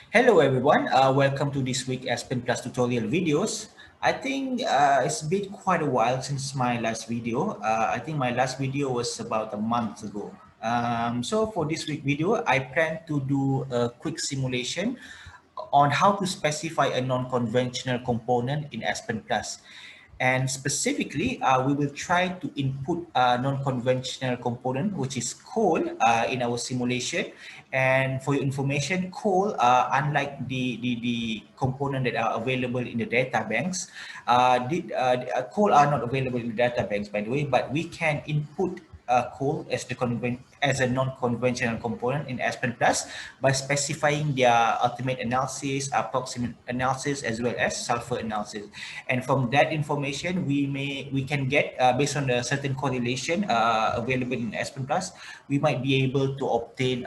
Hello everyone, welcome to this week Aspen Plus tutorial videos. I think it's been quite a while since my last video. I think my last video was about a month ago. So for this week video, I plan to do a quick simulation on how to specify a non-conventional component in Aspen Plus. And specifically, we will try to input a non-conventional component, which is coal, in our simulation. And for your information, coal, unlike the component that are available in the data banks, coal are not available in the data banks, by the way, but we can input coal as as a non-conventional component in Aspen Plus by specifying their ultimate analysis, approximate analysis, as well as sulfur analysis. And from that information, we can get based on a certain correlation available in Aspen Plus, we might be able to obtain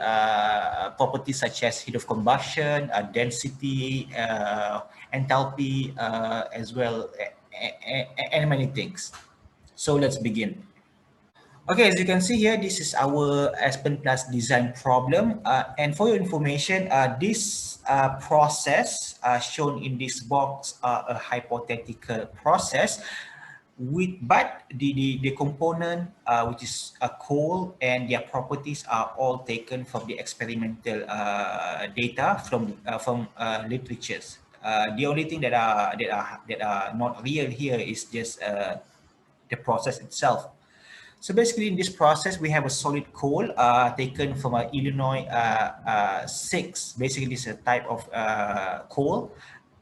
properties such as heat of combustion, density, enthalpy, as well, and many things. So let's begin. Okay, as you can see here, this is our Aspen Plus design problem. And for your information, this process shown in this box are a hypothetical process but the component which is a coal and their properties are all taken from the experimental data from literatures. The only thing that are not real here is just the process itself. So basically, in this process, we have a solid coal taken from Illinois 6. Basically, this is a type of coal.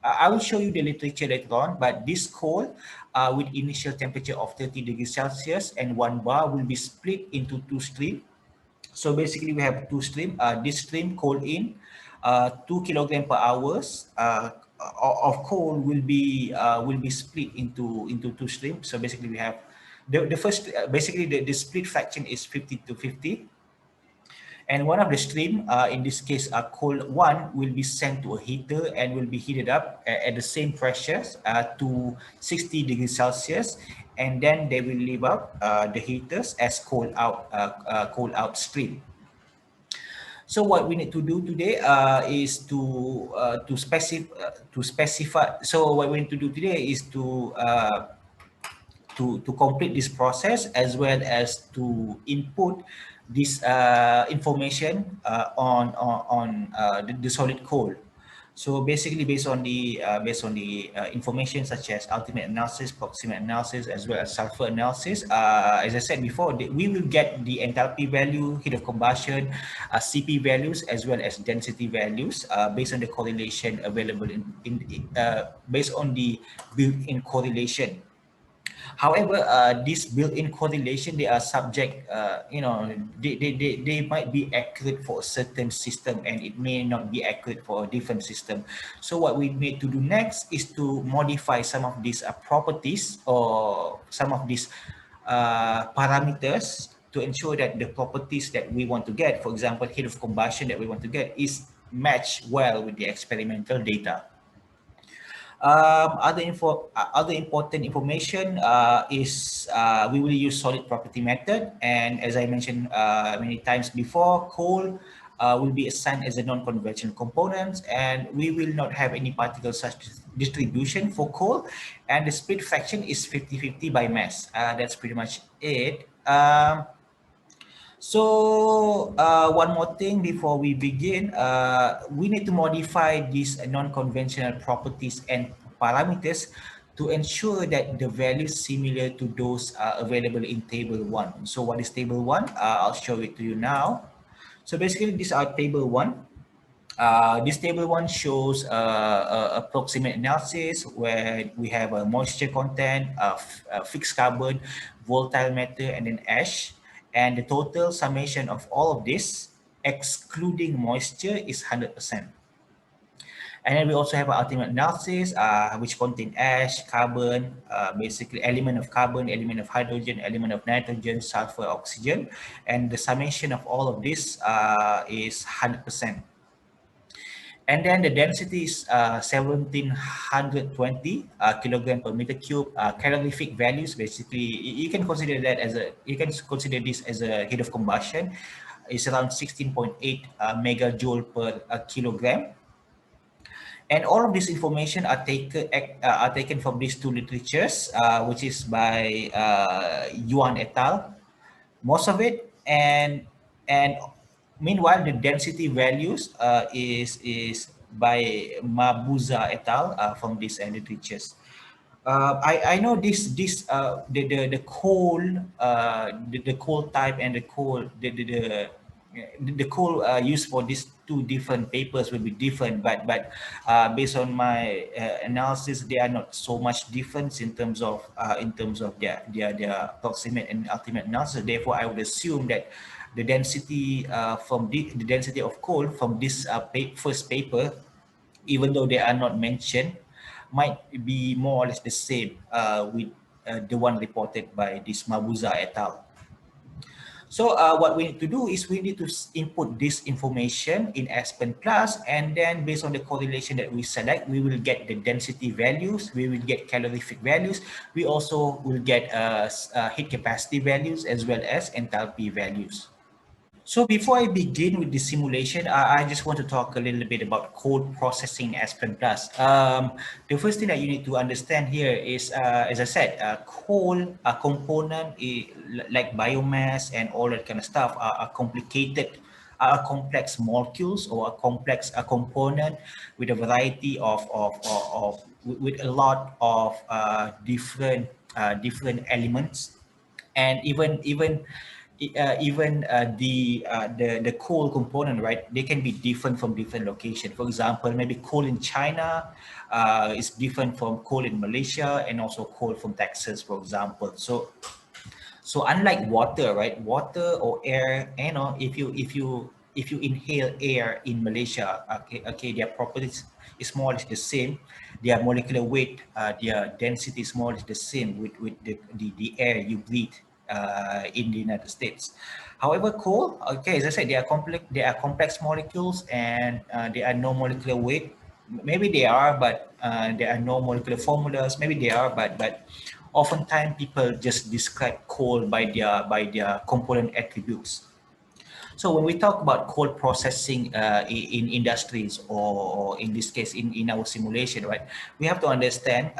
I will show you the literature later on, but this coal with initial temperature of 30 degrees Celsius and 1 bar will be split into two streams. So basically, we have two streams. This stream coal in 2 kilogram per hours of coal will be split into two streams. So basically, we have the first basically the split fraction is 50 to 50, and one of the stream in this case coal 1 will be sent to a heater and will be heated up at the same pressure to 60 degrees Celsius, and then they will leave out the heaters as coal out stream. So what we need to do today is to specify. So what we need to do today is to complete this process, as well as to input this information on the solid coal. So basically, based on the information such as ultimate analysis, proximate analysis, as well as sulfur analysis, as I said before, we will get the enthalpy value, heat of combustion, CP values, as well as density values based on the correlation available based on the built-in correlation. However, this built-in correlation, they are subject, they might be accurate for a certain system and it may not be accurate for a different system. So what we need to do next is to modify some of these properties or some of these parameters to ensure that the properties that we want to get, for example, heat of combustion that we want to get, is matched well with the experimental data. Other important information is we will use solid property method, and as I mentioned many times before, coal will be assigned as a non-conventional component, and we will not have any particle such distribution for coal, and the split fraction is 50-50 by mass. That's pretty much it. So one more thing before we begin, we need to modify these non-conventional properties and parameters to ensure that the values similar to those available in table 1. So what is table 1? I'll show it to you now. So basically, these are table 1. This table 1 shows a proximate analysis where we have a moisture content, fixed carbon, volatile matter, and then ash. And the total summation of all of this, excluding moisture, is 100%. And then we also have an ultimate analysis, which contain ash, carbon, basically element of carbon, element of hydrogen, element of nitrogen, sulfur, oxygen. And the summation of all of this is 100%. And then the density is 1720 kilogram per meter cube. Calorific values, basically, you can consider this as a heat of combustion. It's around 16.8 megajoule per kilogram. And all of this information are taken from these two literatures, which is by Yuan et al. Most of it, and meanwhile the density values is by Mabuza et al. From these literatures. I know the coal the coal type and the coal used for these two different papers will be different, but based on my analysis, they are not so much difference in terms of their proximate and ultimate analysis. Therefore, I would assume that the density the density of coal from this first paper, even though they are not mentioned, might be more or less the same with the one reported by this Mabuza et al. So what we need to do is we need to input this information in Aspen class, and then based on the correlation that we select, we will get the density values, we will get calorific values, we also will get heat capacity values as well as enthalpy values. So before I begin with the simulation, I just want to talk a little bit about code processing in Aspen Plus. The first thing that you need to understand here is, as I said, coal a component like biomass and all that kind of stuff are complicated, are complex molecules or a component with a variety of with a lot of different elements, and even the coal component, right? They can be different from different locations. For example, maybe coal in China is different from coal in Malaysia, and also coal from Texas, for example. So unlike water, right? Water or air, if you inhale air in Malaysia, okay, their properties is more or less the same. Their molecular weight, their density is more or less the same with the air you breathe in the United States. However, coal, okay, as I said, they are complex molecules, and they are no molecular weight. Maybe they are, but there are no molecular formulas. Maybe they are, but oftentimes people just describe coal by their component attributes. So when we talk about coal processing in industries, or in this case in our simulation, right, we have to understand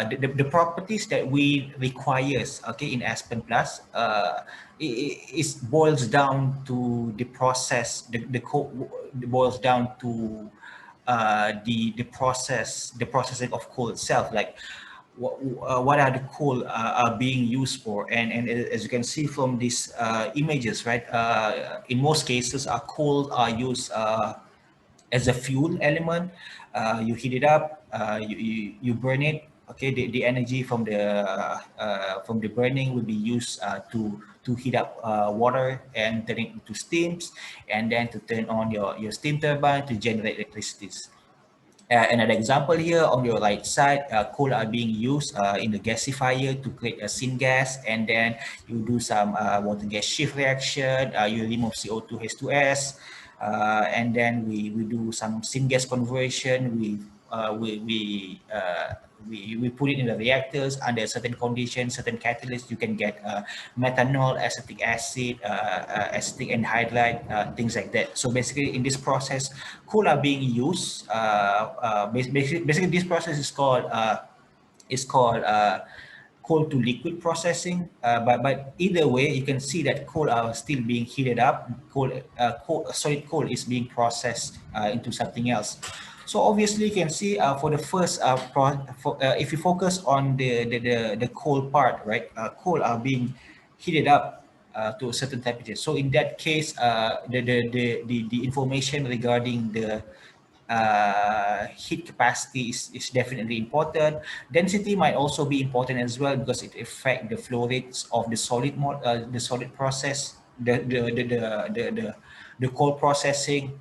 the properties that we requires, okay, in Aspen Plus. It boils down to the process. The coal boils down to the processing of coal itself, like what are the coal are being used for, and as you can see from these images, right, in most cases coal are used as a fuel element. You heat it up, you burn it, okay, the energy from the burning will be used to heat up water and turn it into steams, and then to turn on your steam turbine to generate electricity. Another example here on your right side, coal are being used in the gasifier to create a syngas, and then you do some water gas shift reaction, you remove CO2 H2S, and then we do some syngas conversion. We put it in the reactors under certain conditions, certain catalysts. You can get methanol, acetic acid, acetic anhydride, things like that. So basically, in this process, coal are being used. Basically, this process is called coal to liquid processing. But either way, you can see that coal are still being heated up. Solid coal is being processed into something else. So obviously, you can see for the first, if you focus on the coal part, right? Coal are being heated up to a certain temperature. So in that case, the information regarding the heat capacity is definitely important. Density might also be important as well, because it affects the flow rates of the solid process, the coal processing.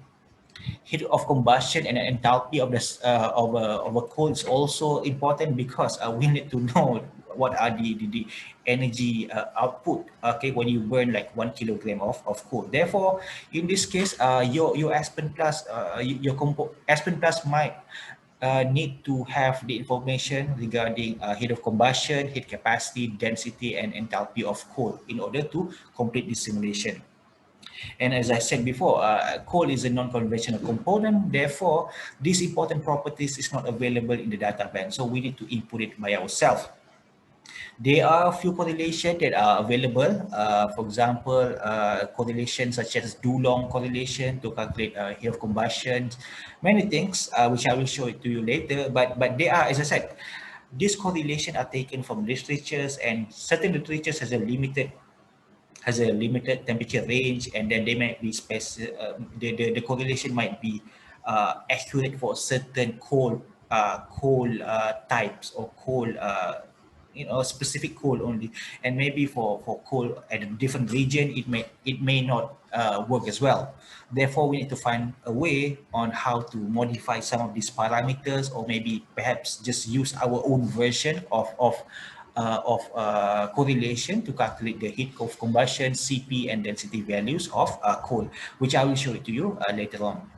Heat of combustion and enthalpy of of a coal is also important, because we need to know what are the energy output, okay, when you burn like 1 kilogram of coal. Therefore, in this case, your Aspen Plus, Aspen Plus might need to have the information regarding heat of combustion, heat capacity, density, and enthalpy of coal in order to complete the simulation. And as I said before, coal is a non-conventional component. Therefore, these important properties is not available in the data bank. So we need to input it by ourselves. There are a few correlations that are available. For example, correlations such as Dulong correlation to calculate heat of combustion, many things which I will show it to you later. But they are, as I said, these correlations are taken from literatures, and certain literatures has a limited temperature range, and then they might be the correlation might be accurate for certain coal types or coal specific coal only, and maybe for coal at a different region it may not work as well. Therefore, we need to find a way on how to modify some of these parameters, or maybe perhaps just use our own version of correlation to calculate the heat of combustion, CP, and density values of coal, which I will show it to you later on.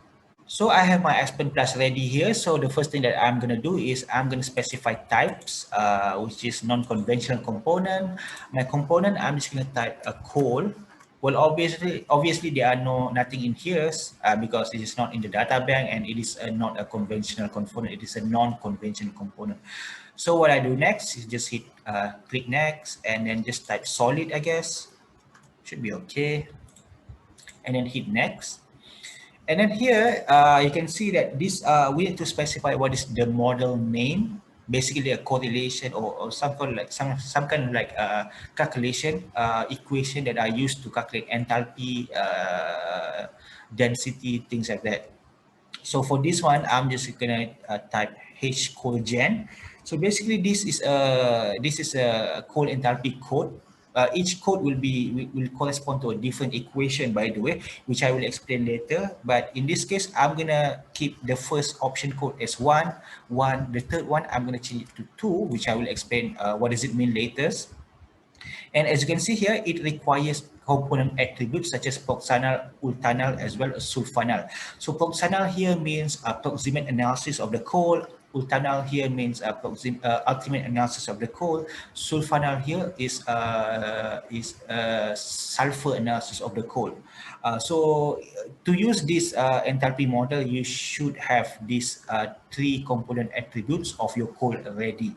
So I have my Aspen Plus ready here. So the first thing that I'm going to do is I'm going to specify types, which is non-conventional component. My component, I'm just going to type a coal. Well, obviously there are nothing in here because it is not in the data bank, and it is not a conventional component. It is a non-conventional component. So what I do next is just hit click next, and then just type solid, I guess. Should be okay. And then hit next. And then here, you can see that this we need to specify what is the model name, basically a correlation or some kind of like some kind of like calculation equation that are used to calculate enthalpy, density, things like that. So for this one, I'm just gonna type H cogen. So basically, this is a coal enthalpy code. Each code will correspond to a different equation, by the way, which I will explain later. But in this case, I'm gonna keep the first option code as one. The third one, I'm gonna change it to 2, which I will explain what does it mean later. And as you can see here, it requires component attributes such as proxanal, ultanal, as well as sulfanal. So proxanal here means proximate analysis of the coal. Ultanal here means ultimate analysis of the coal. Sulfanal here is sulfur analysis of the coal. So to use this enthalpy model, you should have these 3 component attributes of your coal ready.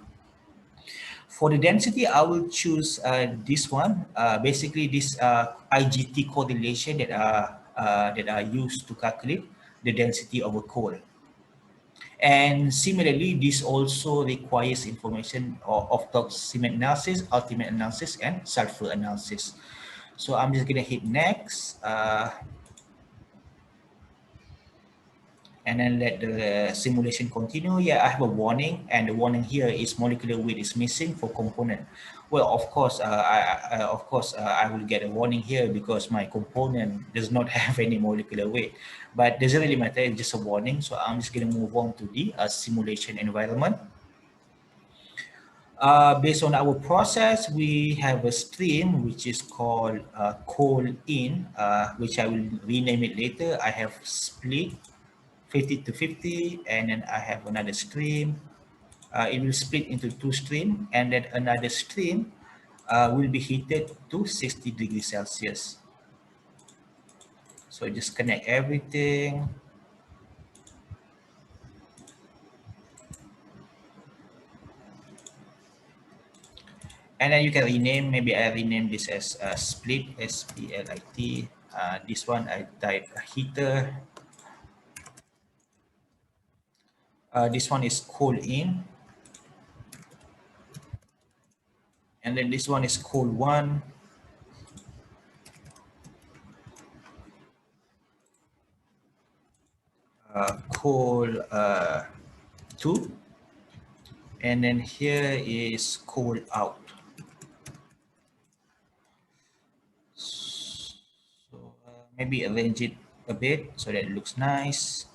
For the density, I will choose this one. Basically, this IGT correlation that are used to calculate the density of a coal. And similarly, this also requires information of proximate analysis, ultimate analysis, and sulfur analysis. So I'm just going to hit next. And then let the simulation continue. Yeah, I have a warning, and the warning here is molecular weight is missing for component. Well, of course, I will get a warning here because my component does not have any molecular weight, but doesn't really matter. It's just a warning. So I'm just going to move on to the simulation environment. Based on our process, we have a stream which is called coal in, which I will rename it later. I have split 50 to 50, and then I have another stream. It will split into 2 streams, and then another stream will be heated to 60 degrees Celsius. So just connect everything. And then you can rename, maybe I rename this as split, S-P-L-I-T. This one I type heater. This one is coal in. And then this one is coal 1. Coal 2. And then here is coal out. So maybe arrange it a bit so that it looks nice.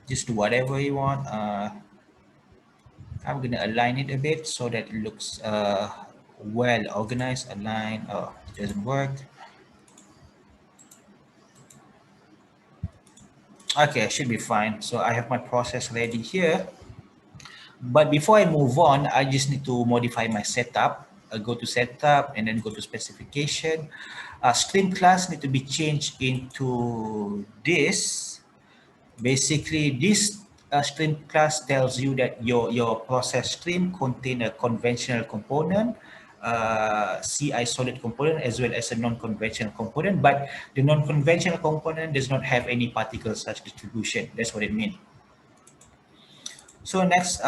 Just do whatever you want. I'm gonna align it a bit so that it looks well organized. Align. Oh, it doesn't work. Okay, should be fine. So I have my process ready here. But before I move on, I just need to modify my setup. go to setup, and then go to specification. Stream class need to be changed into this. Basically, this stream class tells you that your process stream contain a conventional component, CI solid component, as well as a non-conventional component, but the non-conventional component does not have any particle size distribution. That's what it means. So next,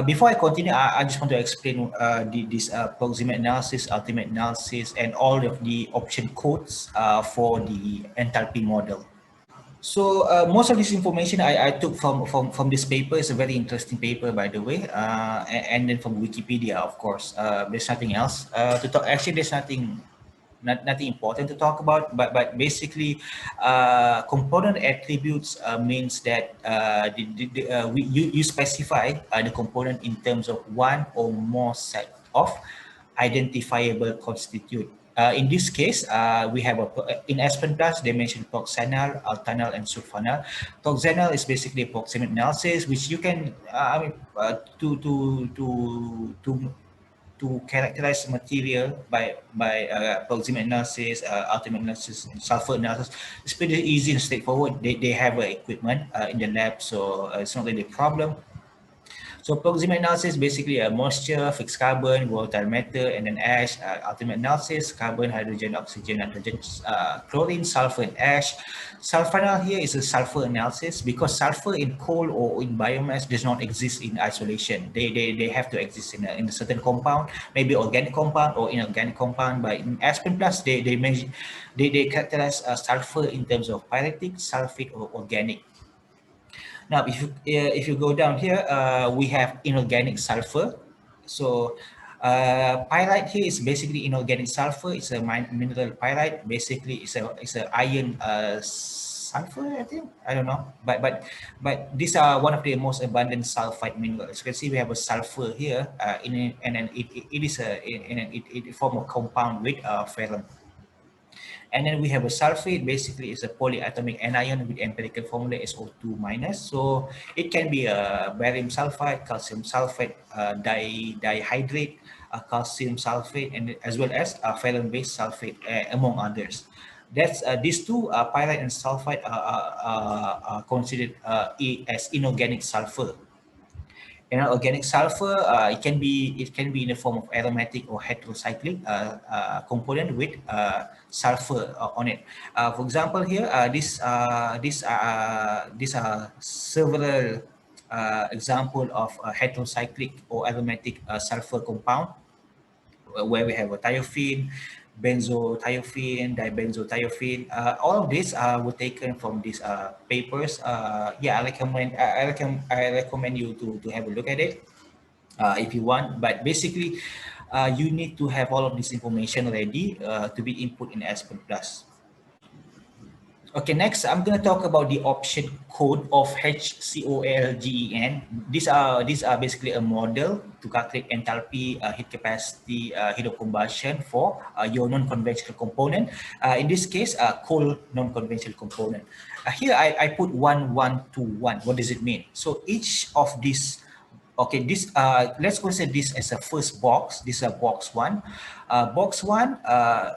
before I continue, I just want to explain this proximate analysis, ultimate analysis, and all of the option codes for the enthalpy model. So most of this information I took from this paper. It's a very interesting paper, by the way, and then from Wikipedia, of course. There's nothing else to talk. Actually, there's nothing important to talk about, but basically component attributes means that you specify the component in terms of one or more set of identifiable constitute. In this case, we have in Aspen Plus, they mentioned proxanal, altanal, and sulfanal. Proxanal is basically a proximate analysis, which you can, to characterize material by proximate analysis, ultimate analysis, and sulfur analysis. It's pretty easy and straightforward. They have equipment in the lab, so it's not really a problem. So proximate analysis basically a moisture, fixed carbon, volatile matter, and then ash. Ultimate analysis, carbon, hydrogen, oxygen, nitrogen, chlorine, sulfur, and ash. Sulfanal here is a sulfur analysis because sulfur in coal or in biomass does not exist in isolation. They have to exist in a certain compound, maybe organic compound or inorganic compound. But in Aspen Plus, they characterize sulfur in terms of pyritic, sulfate, or organic. Now, if you go down here, we have inorganic sulfur. So pyrite here is basically inorganic sulfur. It's a mineral pyrite. Basically, it's a iron sulfur, I think. I don't know, but these are one of the most abundant sulfide minerals. You can see we have a sulfur here, and then it is it form a compound with ferrum. And then we have a sulfate, basically it's a polyatomic anion with empirical formula SO2 minus. So it can be a barium sulfide, calcium sulfate, dihydrate, calcium sulfate, and as well as ferrum-based sulfate, among others. That's these two, pyrite and sulfide, are considered as inorganic sulfur. Organic sulfur, it can be in the form of aromatic or heterocyclic component with sulfur on it. For example, here these are several example of heterocyclic or aromatic sulfur compound, where we have a thiophene, benzothiophene, dibenzothiophene. All of these were taken from these papers. Yeah, I recommend you to have a look at it if you want. But basically, you need to have all of this information ready to be input in Aspen Plus. Okay, next I'm going to talk about the option code of HCOLGEN. These are basically a model to calculate enthalpy, heat capacity, heat of combustion for your non-conventional component. In this case, coal non-conventional component. Here I put 1, 1, 2, 1. What does it mean? So each of these, okay, this let's consider this as a first box. This is a box 1. Box 1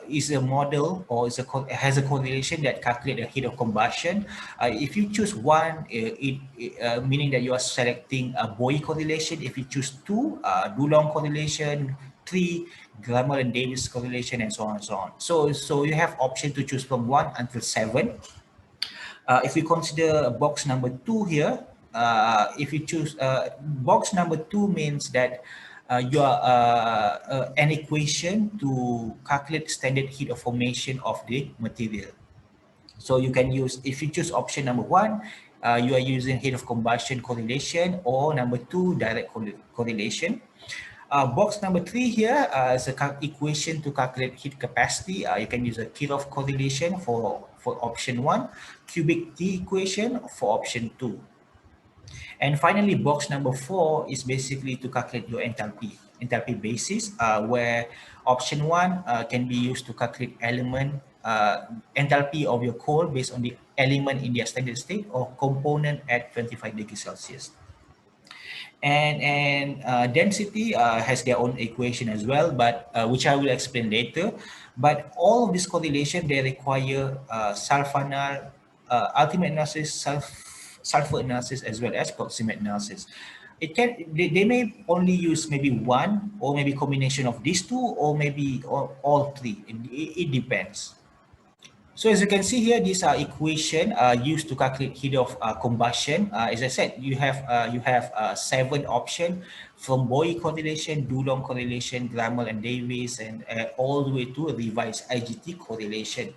is a model, or has a correlation that calculates the heat of combustion. If you choose 1, meaning that you are selecting a Bowie correlation. If you choose 2, Dulong correlation, 3, Grummer and Davis correlation, and so on and so on. So you have option to choose from 1 until 7. If we consider box number 2 here, if you choose box number 2 means that you are an equation to calculate standard heat of formation of the material. So you can use, if you choose option number 1, you are using heat of combustion correlation, or number 2, direct correlation. Box number 3 here is an equation to calculate heat capacity. You can use a Kirchhoff correlation for option 1, cubic T equation for option 2. And finally, box number 4 is basically to calculate your enthalpy basis, where option 1 can be used to calculate element enthalpy of your coal based on the element in their standard state or component at 25 degrees Celsius. And density has their own equation as well, but which I will explain later. But all of this correlation, they require sulfur ultimate analysis, sulfur analysis, as well as proximate analysis. They may only use maybe one or maybe combination of these two, or maybe all three. It depends. So as you can see here, these are equation used to calculate heat of combustion. As I said, you have 7 options, from Boyle correlation, Dulong correlation, Grammel and Davis, and all the way to a revised IGT correlation.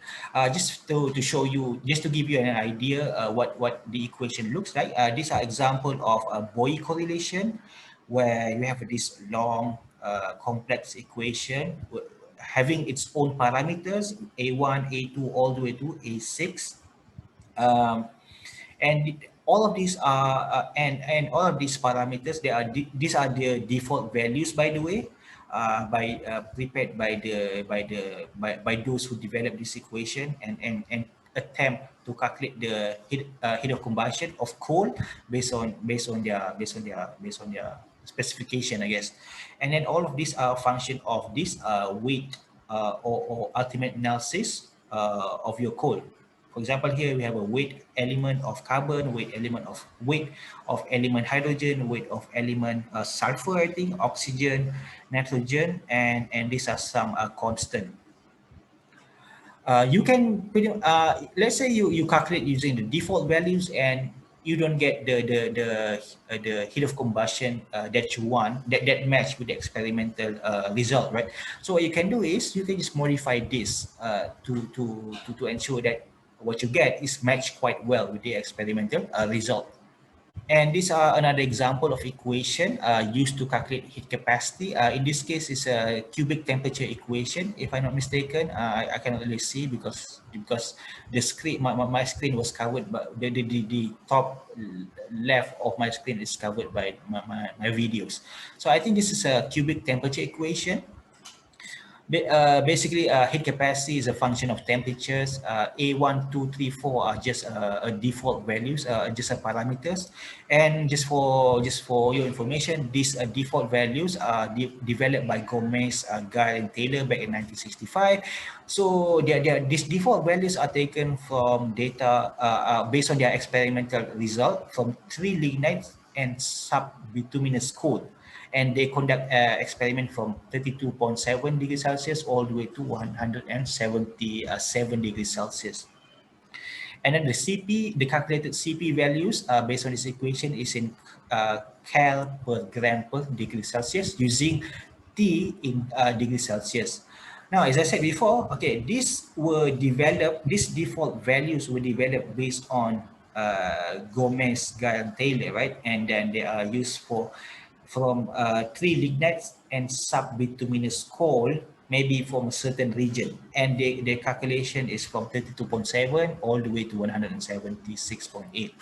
Just to show you, just to give you an idea what the equation looks like. These are example of a Boyle correlation, where you have this long complex equation having its own parameters, A1, A2, all the way to A6. Um, and all of these are and all of these parameters, these are the default values, by the way, by prepared by those who developed this equation and attempt to calculate the heat of combustion of coal based on their specification, I guess. And then all of these are a function of this weight or ultimate analysis of your coal. For example, here we have a weight element of carbon, weight of element hydrogen, weight of element sulfur, I think, oxygen, nitrogen, and these are some constant. You can let's say you calculate using the default values, and you don't get the heat of combustion that you want, that match with the experimental result, right? So what you can do is you can just modify this to ensure that what you get is matched quite well with the experimental result. And these are another example of equation used to calculate heat capacity. In this case, it's a cubic temperature equation, if I'm not mistaken. I cannot really see because the screen, my screen was covered, but the top left of my screen is covered by my videos. So I think this is a cubic temperature equation. Basically, heat capacity is a function of temperatures. A1, 2, 3, 4 are just a default values, just a parameters. And just for your information, these default values are developed by Gomez, Guy, and Taylor back in 1965. So these default values are taken from data based on their experimental result from 3 lignites and subbituminous coal, and they conduct experiment from 32.7 degrees Celsius all the way to 177 degrees Celsius. And then the CP, the calculated CP values based on this equation is in cal per gram per degree Celsius using T in degree Celsius. Now, as I said before, okay, these default values were developed based on Gomez, Guy, and Taylor, right? And then they are used from 3 lignites and subbituminous coal, maybe from a certain region. And the calculation is from 32.7 all the way to 176.8.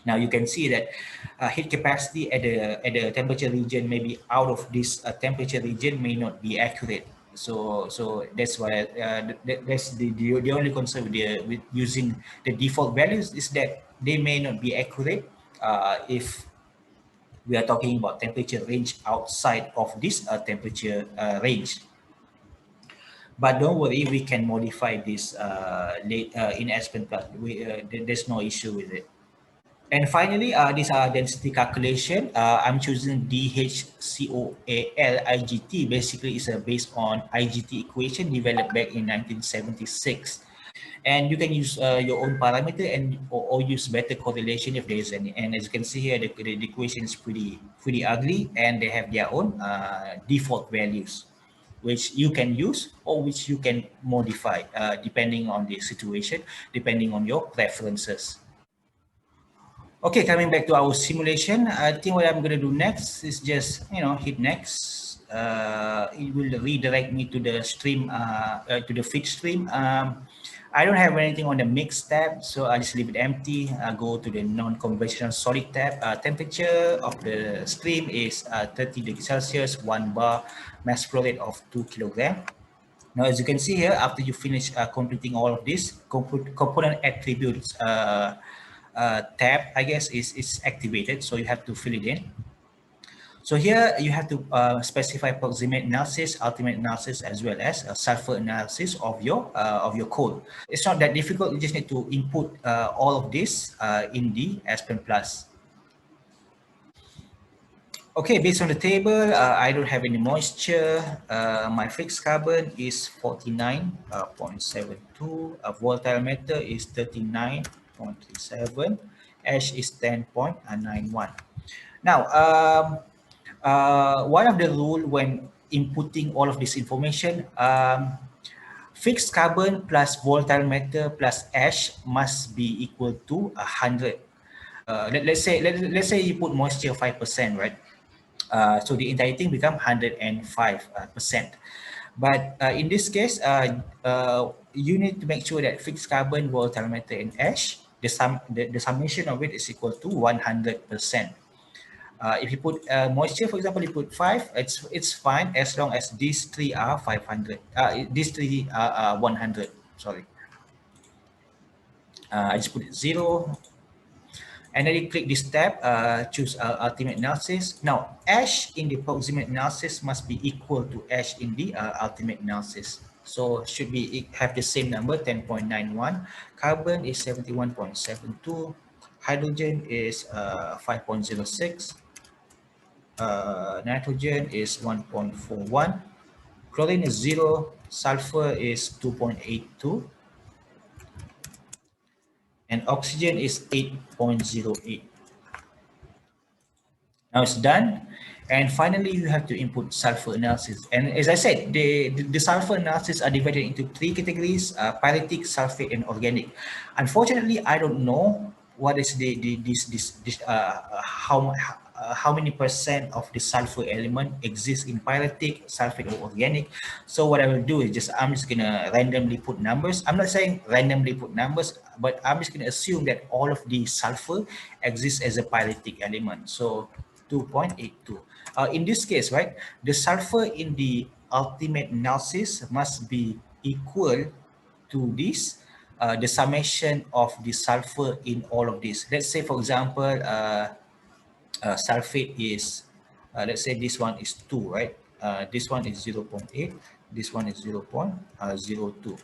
Now you can see that heat capacity at the temperature region, maybe out of this temperature region, may not be accurate. So that's why that's the only concern with using the default values, is that they may not be accurate if we are talking about temperature range outside of this temperature range. But don't worry, we can modify this in Aspen Plus. There's no issue with it. And finally, these are density calculation. I'm choosing DHCOAL IGT. Basically, it's based on IGT equation developed back in 1976. And you can use your own parameter or use better correlation if there is any. And as you can see here, the equation is pretty ugly, and they have their own default values, which you can use or which you can modify depending on the situation, depending on your preferences. Okay, coming back to our simulation, I think what I'm going to do next is just, hit next. It will redirect me to the stream, to the feed stream. I don't have anything on the mix tab, so I just leave it empty. I go to the non-conventional solid tab. Temperature of the stream is 30 degrees Celsius, 1 bar, mass flow rate of 2 kilogram. Now, as you can see here, after you finish completing all of this, component attributes tab, I guess, is activated, so you have to fill it in. So here you have to specify proximate analysis, ultimate analysis, as well as a sulfur analysis of your code. It's not that difficult. You just need to input all of this in the Aspen Plus. Okay, based on the table, I don't have any moisture. My fixed carbon is 49.72. Volatile matter is 39.37. Ash is 10.91. Now, one of the rule when inputting all of this information, fixed carbon plus volatile matter plus ash must be equal to 100. Let's say you put moisture 5%, right? So the entire thing become 105%. But in this case, you need to make sure that fixed carbon, volatile matter, and ash, the summation of it is equal to 100%. If you put moisture, for example, you put 5, it's fine as long as these three are 500. These three are 100. Sorry. I just put it 0. And then you click this tab, choose ultimate analysis. Now, ash in the proximate analysis must be equal to ash in the ultimate analysis. So should be have the same number, 10.91. Carbon is 71.72. Hydrogen is 5.06. Nitrogen is 1.41. Chlorine is 0. Sulfur is 2.82. And oxygen is 8.08. Now it's done. And finally, you have to input sulfur analysis. And as I said, the sulfur analysis are divided into three categories: pyritic, sulfate, and organic. Unfortunately, I don't know what is how many percent of the sulfur element exists in pyritic, sulfate, or organic. So what I will do is I'm just gonna randomly put numbers. I'm not saying randomly put numbers, but I'm just gonna assume that all of the sulfur exists as a pyritic element. So 2.82. In this case, right, the sulfur in the ultimate analysis must be equal to this, the summation of the sulfur in all of this. Let's say, for example, sulfate is, let's say this one is 2, right? This one is 0.8, this one is 0.02.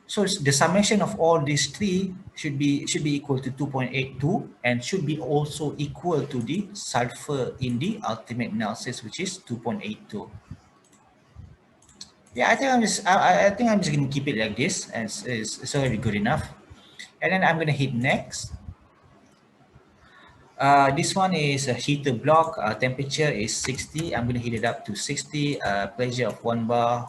So the summation of all these three should be equal to 2.82 and should be also equal to the sulfur in the ultimate analysis, which is 2.82. Yeah, I think I'm just gonna keep it like this, and it's already good enough. And then I'm gonna hit next. This one is a heater block. Temperature is 60. I'm gonna heat it up to 60. Pressure of 1 bar.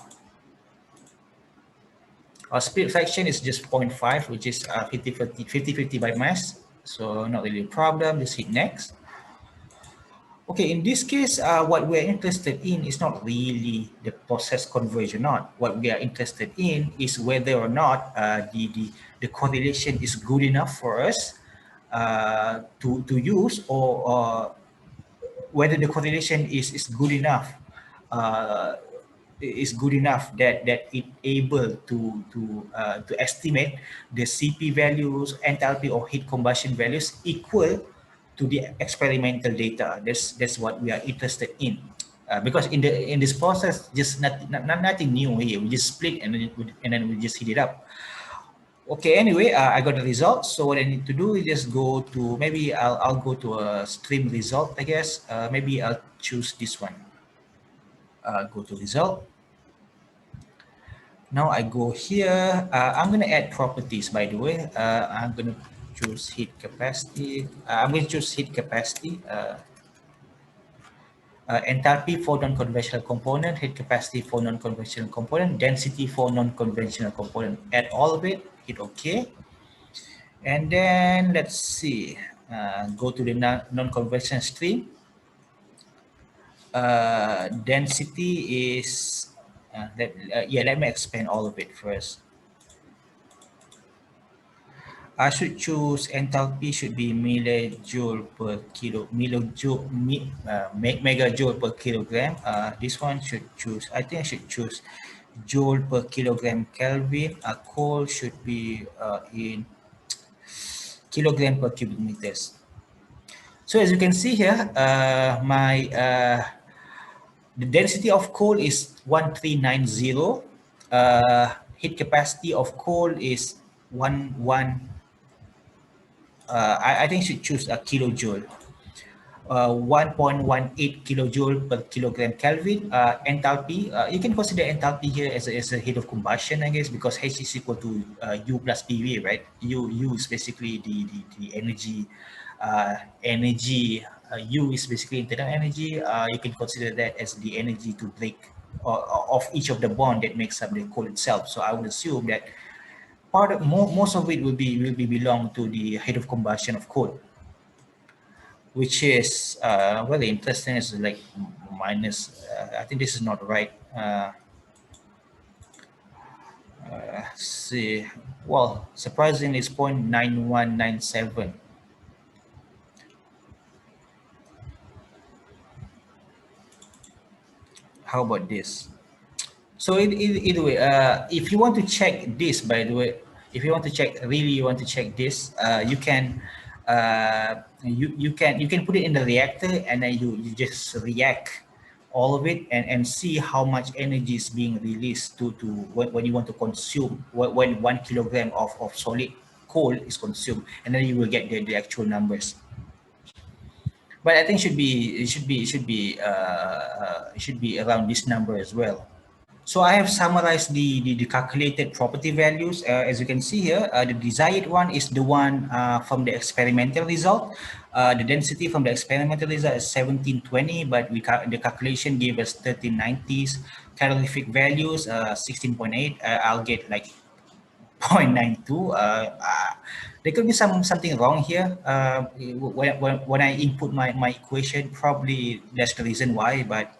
Our split fraction is just 0.5, which is 50-50 by mass. So not really a problem. Just hit next. Okay, in this case, what we're interested in is not really the process conversion. Not what we are interested in is whether or not the correlation is good enough for us to use, or whether the correlation is good enough. Is good enough that it able to estimate the CP values, enthalpy, or heat combustion values equal to the experimental data. That's what we are interested in, because in this process, just nothing new here. We just split and then we just heat it up. Okay. Anyway, I got the results. So what I need to do is just go to, maybe I'll go to a stream result. I guess maybe I'll choose this one. Go to result. Now I go here. I'm going to add properties, by the way. I'm going to choose heat capacity. I'm going to choose heat capacity. Enthalpy for non-conventional component, heat capacity for non-conventional component, density for non-conventional component. Add all of it, hit OK. And then let's see, go to the non-conventional stream. Density is, let me expand all of it first. I should choose enthalpy should be megajoule per megajoule per kilogram. This one should choose, I think I should choose joule per kilogram Kelvin. Coal should be in kilogram per cubic meters. So as you can see here, the density of coal is 1390. Heat capacity of coal is one. I think you should choose a kilojoule. 1.18 kilojoule per kilogram Kelvin. Enthalpy, you can consider enthalpy here as a heat of combustion, I guess, because H is equal to U plus PV, right? U is basically the energy, U is basically internal energy. You can consider that as the energy to break of each of the bond that makes up the coal itself. So I would assume that most of it will be belong to the heat of combustion of coal, which is very interesting. Is like minus. I think this is not right. See, well, surprisingly, it's 0.9197. How about this? So either way, if you want to check this, by the way, if you want to check, really you want to check this, you can put it in the reactor, and then you just react all of it, and see how much energy is being released to when you want to consume, when 1 kilogram of solid coal is consumed, and then you will get the actual numbers. But I think it should be around this number as well. So I have summarized the calculated property values. As you can see here, the desired one is the one from the experimental result. The density from the experimental result is 1720, but the calculation gave us 1390s. Calorific values, 16.8. I'll get like 0.92. There could be something wrong here. When I input my equation, probably that's the reason why. But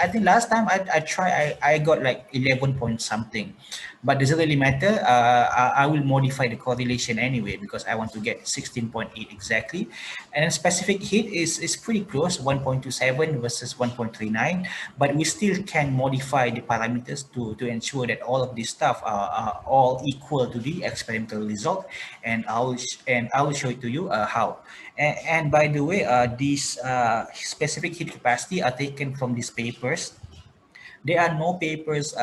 I think last time I tried, I got like 11 point something, but doesn't really matter. I will modify the correlation anyway because I want to get 16.8 exactly. And then specific heat is pretty close, 1.27 versus 1.39, but we still can modify the parameters to ensure that all of this stuff are all equal to the experimental result. And I will show it to you how. And by the way, these specific heat capacity are taken from these papers. There are no papers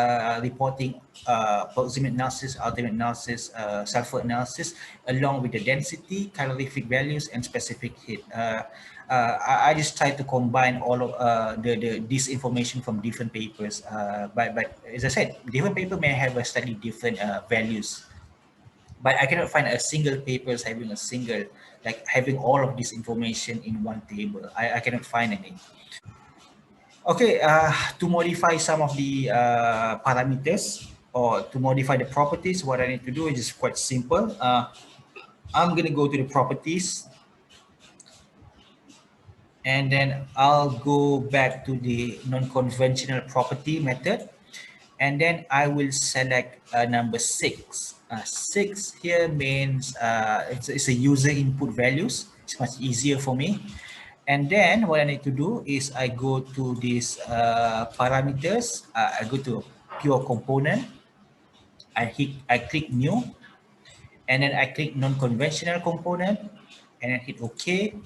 reporting proximate analysis, ultimate analysis, sulfur analysis, along with the density, calorific values, and specific heat. I just try to combine all of this information from different papers. But as I said, different paper may have a slightly different values. But I cannot find a single papers having a single, like having all of this information in one table. I cannot find any. Okay, to modify some of the parameters or to modify the properties, what I need to do is just quite simple. I'm gonna go to the properties, and then I'll go back to the non-conventional property method, and then I will select number 6. 6 here means it's a user input values. It's much easier for me. And then what I need to do is I go to these parameters. I go to pure component. I click new, and then I click non-conventional component, and then hit OK.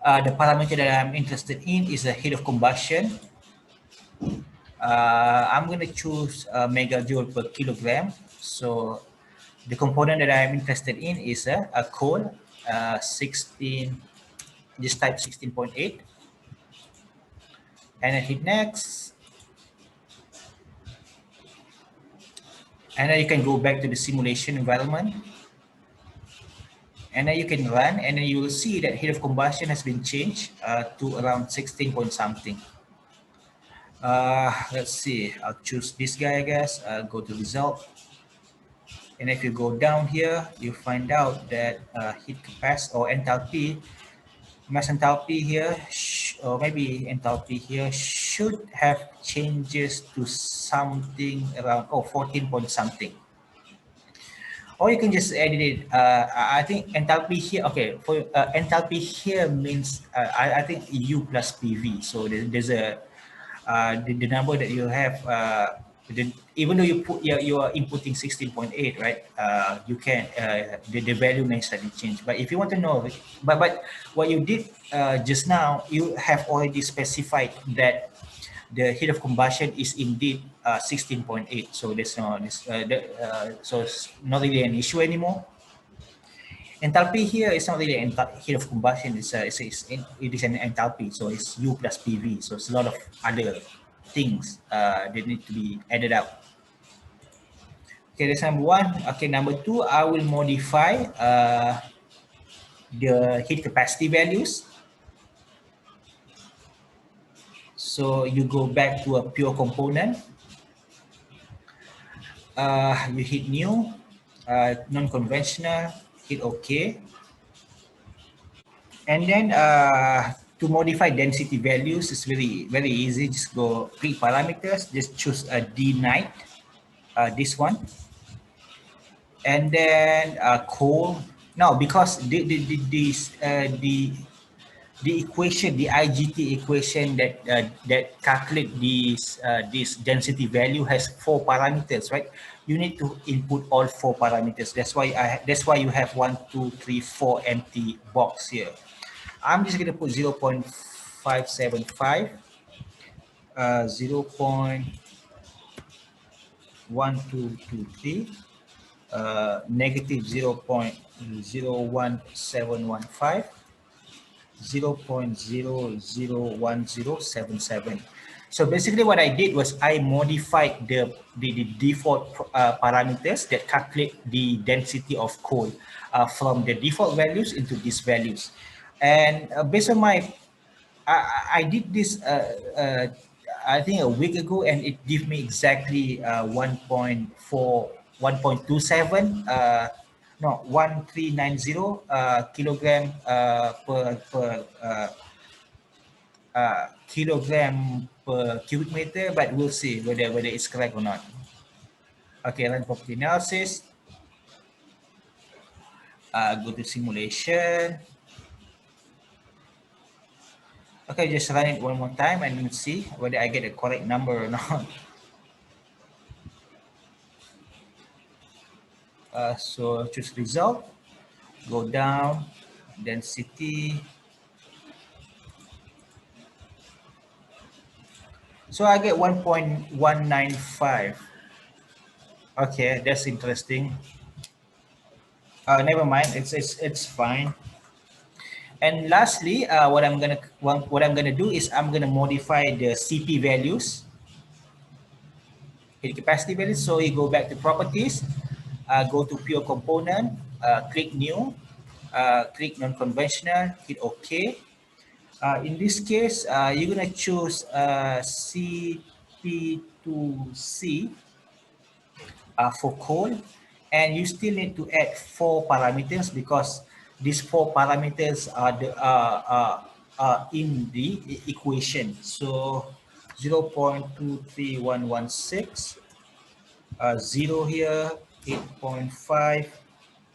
The parameter that I'm interested in is the heat of combustion. I'm going to choose megajoule per kilogram. So the component that I'm interested in is a coal, 16, this type 16.8. And then hit next. And then you can go back to the simulation environment. And then you can run, and then you will see that heat of combustion has been changed to around 16 point something. Let's see, I'll choose this guy, I guess. Go to result. And if you go down here, you find out that heat capacity or enthalpy, mass enthalpy here, or maybe enthalpy here should have changes to something around 14 point something. Or you can just edit it. I think enthalpy here, okay, for enthalpy here means, I think U plus PV. So there's a, the number that you have, even though you are inputting 16.8, right? You can the value may slightly change. But if you want to know, but what you did just now, you have already specified that the heat of combustion is indeed 16.8. So there's no so it's not really an issue anymore. Enthalpy here is not really heat of combustion. It is an enthalpy. So it's U plus PV. So it's a lot of other things that need to be added up. Okay, that's number one. Okay, number two, I will modify the heat capacity values. So you go back to a pure component. You hit new, non-conventional, hit OK. And then to modify density values is very easy. Just go create parameters. Just choose a D night, this one, and then coal. Now because the equation, the IGT equation that calculate this density value has 4 parameters, right? You need to input all 4 parameters. That's why you have 1, 2, 3, 4 empty box here. I'm just gonna put 0.575, 0.1223, negative 0.01715, 0.001077. So basically what I did was I modified the default parameters that calculate the density of coal from the default values into these values. And based on my, I did this, I think a week ago, and it gave me exactly 1.27, no, 1390 kilogram kilogram per cubic meter, but we'll see whether it's correct or not. Okay, run property analysis. Go to simulation. Okay, just run it one more time and see whether I get the correct number or not. So choose result, go down, density. So I get 1.195. Okay, that's interesting. Never mind, it's fine. And lastly, what I'm gonna do is I'm gonna modify the CP values, heat capacity values. So you go back to properties, go to pure component, click new, click non-conventional, hit OK. In this case, you're gonna choose CP2C for coal, and you still need to add 4 parameters because these 4 parameters are in the equation. So 0.23116, 0 here, 8.5,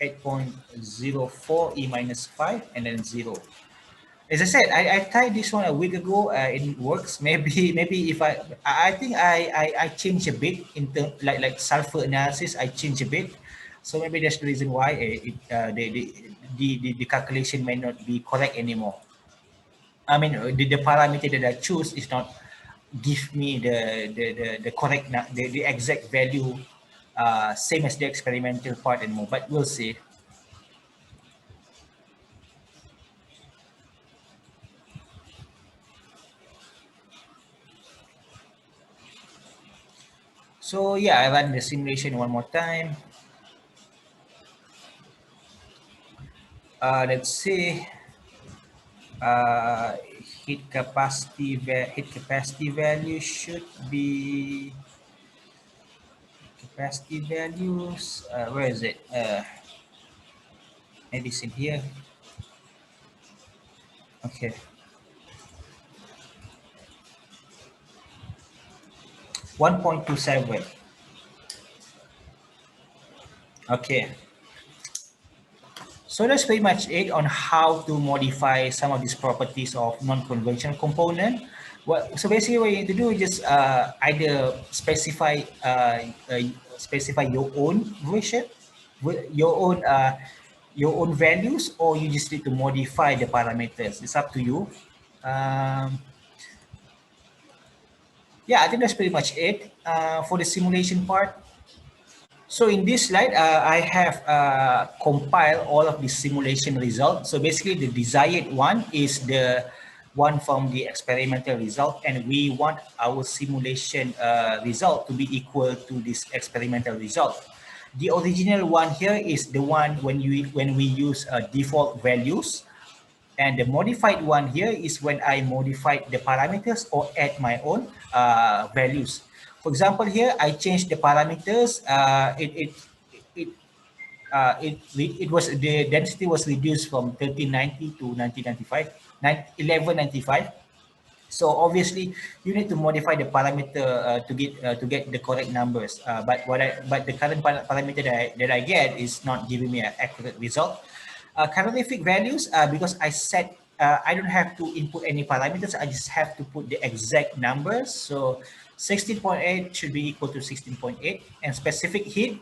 8.04 E minus 5, and then 0. As I said, I tried this one a week ago. It works. Maybe if I think I changed a bit in term like sulfur analysis. I changed a bit, so maybe that's the reason why the calculation may not be correct anymore. I mean, the parameter that I choose is not give me the correct the exact value, same as the experimental part anymore. But we'll see. So yeah, I run the simulation one more time. Let's see. Heat capacity value should be capacity values. Where is it? Maybe it's in here. Okay. 1.27. Okay. So that's pretty much it on how to modify some of these properties of non-conventional component. Well, so basically what you need to do is just either uh, specify your own version, your own values, or you just need to modify the parameters. It's up to you. Um, yeah, I think that's pretty much it for the simulation part. So in this slide, I have compiled all of the simulation results. So basically the desired one is the one from the experimental result, and we want our simulation result to be equal to this experimental result. The original one here is the one when we use default values, and the modified one here is when I modify the parameters or add my own values. For example, here I changed the parameters. It it was the density was reduced from 1390 to 1995, 1195. So obviously you need to modify the parameter to get the correct numbers. But the current parameter that I get is not giving me an accurate result. Calorific values, because I don't have to input any parameters. I just have to put the exact numbers. So 16.8 should be equal to 16.8, and specific heat,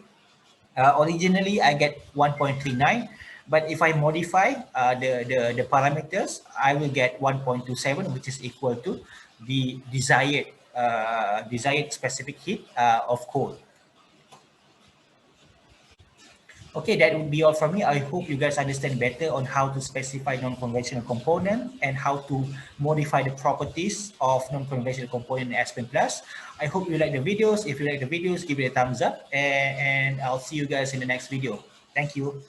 originally I get 1.39, but if I modify the parameters, I will get 1.27, which is equal to the desired specific heat of coal. Okay, that would be all from me. I hope you guys understand better on how to specify non-conventional component and how to modify the properties of non-conventional component in Aspen Plus. I hope you like the videos. If you like the videos, give it a thumbs up, and I'll see you guys in the next video. Thank you.